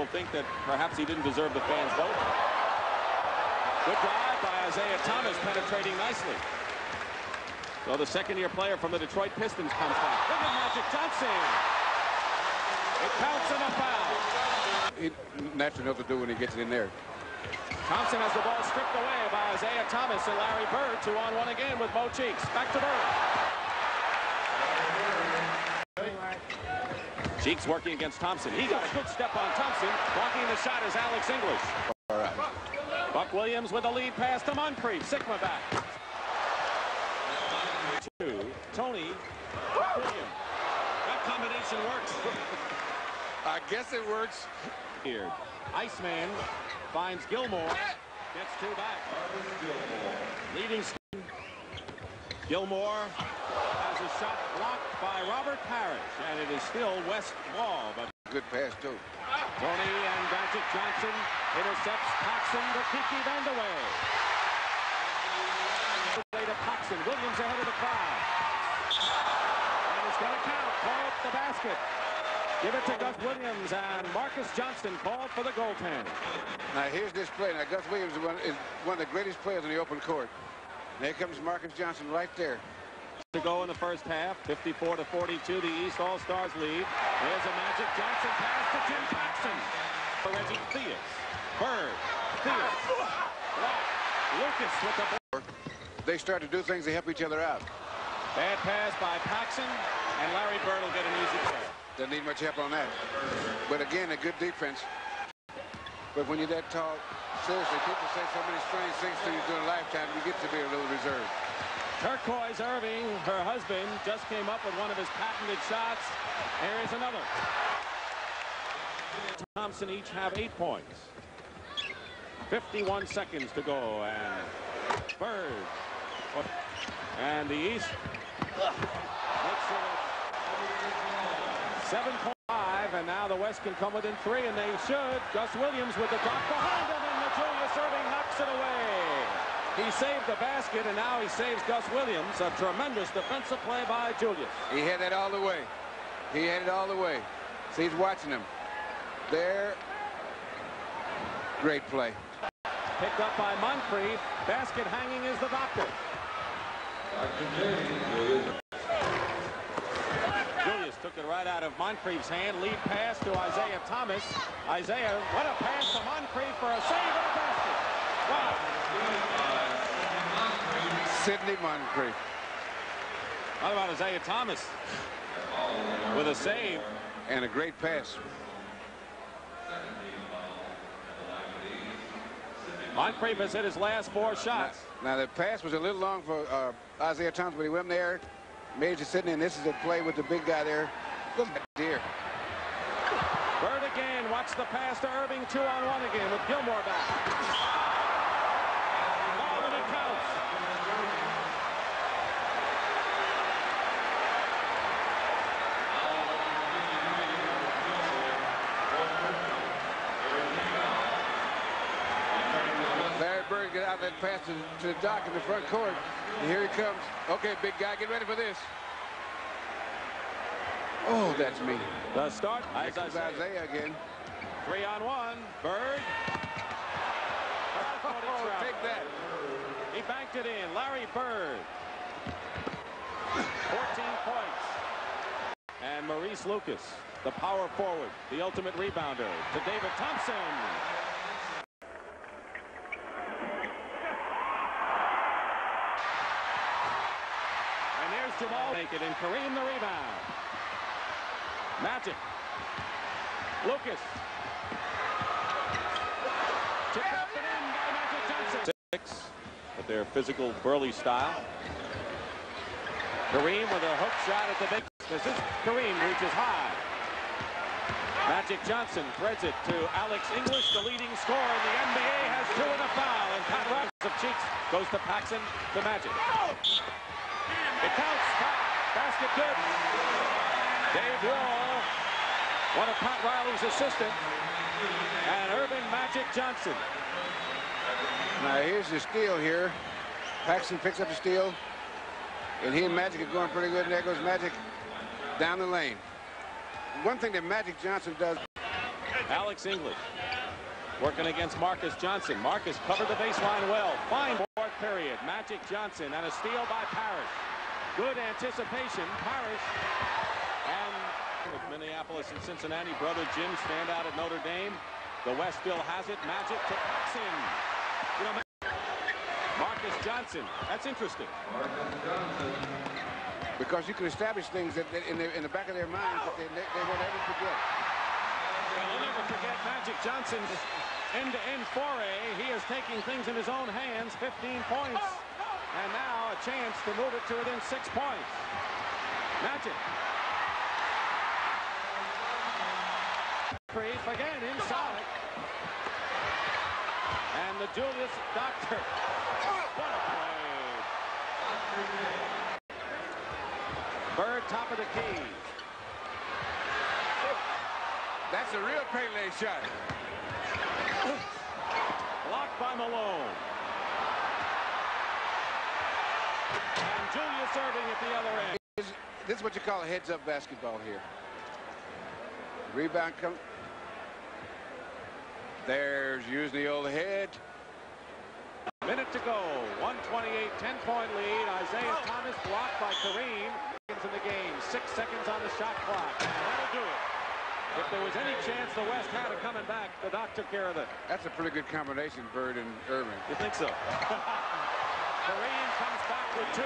think that perhaps he didn't deserve the fans' vote. Good drive by Isiah Thomas, penetrating nicely. So the second-year player from the Detroit Pistons comes back. Look at Magic Johnson. It counts in a foul. He naturally knows what to do when he gets it in there. Thompson has the ball stripped away by Isiah Thomas and Larry Bird. 2-on-1 again with Mo Cheeks. Back to Bird. Cheeks working against Thompson. He got a good step on Thompson. Blocking the shot is Alex English. All right. Buck Williams with a lead pass to Moncrief. Sigma back. Tony Williams. That combination works. I guess it works. Here, Iceman finds Gilmore. Gets two back. Leading Gilmore has a shot blocked by Robert Parrish, and it is still West Wall. But good pass too. Tony and Magic Johnson intercepts Paxson to Kiki Vandeweghe. To Paxson. Williams ahead of the crowd. And it's going to count. Call up the basket. Give it to Gus Williams, and Marcus Johnston called for the goaltend. Now here's this play. Now Gus Williams is one of the greatest players in the open court. And here comes Marcus Johnston right there. To go in the first half, 54-42, the East All-Stars lead. There's a Magic Johnson pass to Tim Paxson. For Reggie Theus. Bird. Theus. Block. Lucas with the ball. They start to do things to help each other out. Bad pass by Paxson, and Larry Bird will get an easy play. Doesn't need much help on that. But again, a good defense. But when you're that tall, seriously, people say so many strange things to you during a lifetime, you get to be a little reserved. Turquoise Earving, her husband, just came up with one of his patented shots. There is another. Thompson each have 8 points. 51 seconds to go, and Bird. And the East makes it 7.5, and now the West can come within 3, and they should. Gus Williams with the drop behind him, and the Julius Earving knocks it away. He saved the basket, and now he saves Gus Williams. A tremendous defensive play by Julius. He had that all the way. He had it all the way. See, he's watching him. There. Great play. Picked up by Moncrief. Basket hanging is the doctor. Julius took it right out of Moncrief's hand. Lead pass to Isiah Thomas. Isiah, what a pass to Moncrief for a save and a basket. Wow. Sidney Moncrief. How about Isiah Thomas with a save and a great pass. Moncrief has hit his last 4 shots. Now the pass was a little long for Isiah Thomas, but he went in there, made it to Sidney, and this is a play with the big guy there. Look at dear. Bird again. Watch the pass to Earving. 2-on-1 again with Gilmore back. Oh, and it counts. Larry Bird get out that pass to the dock in the front court. And here he comes. Okay, big guy, get ready for this. Oh, that's me. The start. Isiah again. 3-on-1. Bird. Oh, take that. He banked it in. Larry Bird. 14 points. And Maurice Lucas, the power forward, the ultimate rebounder, to David Thompson. And there's Jamal. Make it, and Kareem the rebound. Magic. Lucas. Tipped up and in by Magic Johnson. 6, but their physical, burly style. Kareem with a hook shot at the big. This is Kareem reaches high. Magic Johnson threads it to Alex English, the leading scorer in the NBA, has 2 and a foul. And Pat Riley of Cheeks goes to Paxson to Magic. It counts. Basket good. Dave Wall, one of Pat Riley's assistants, and Earving Magic Johnson. Now here's the steal here. Paxson picks up the steal, and he and Magic are going pretty good, and there goes Magic down the lane. One thing that Magic Johnson does, Alex English working against Marcus Johnson. Marcus covered the baseline well. Fine fourth period. Magic Johnson and a steal by Parrish. Good anticipation. Parrish and with Minneapolis and Cincinnati. Brother Jim stand out at Notre Dame. The West still has it. Magic to Jackson. You know, Marcus Johnson. That's interesting. Because you can establish things that in the back of their minds that they won't ever forget. They'll never forget Magic Johnson's end-to-end foray. He is taking things in his own hands. 15 points. And now a chance to move it to within 6 points. Magic. Creep again inside. And the Julius Doctor. What a play. Bird top of the key. That's a real Pele shot. Blocked by Malone. And Julius Earving at the other end. This is what you call a heads-up basketball here. Rebound comes. There's using the old head. Minute to go. 128, 10-point lead. Isaiah Thomas blocked by Kareem. In the game. 6 seconds on the shot clock. And that'll do it. If there was any chance the West had of coming back, the Doc took care of it. That's a pretty good combination, Bird and Earving. You think so? Kareem comes back with 2.